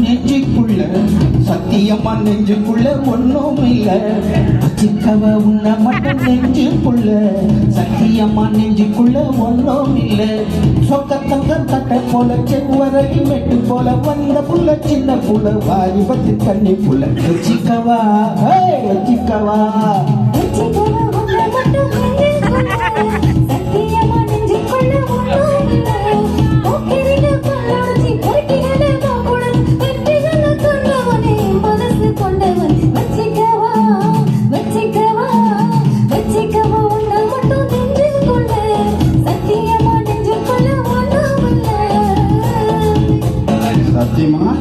நெஞ்சுக்குள்ள சத்தியமா நெஞ்சுக்குள்ள ஒன்றும் இல்ல வச்சுக்கவ உன்னை மட்டும் நெஞ்சுக்குள்ள சத்தியமா நெஞ்சுக்குள்ள ஒன்றும் இல்ல சொக்க தங்க தட்டை போல செவ்வரை மெட்டு போல வந்த புள்ள சின்ன புள்ள வாலிபத்து கண்ணி புள்ள வச்சுக்கவா வச்சுக்கவா சத்தியமா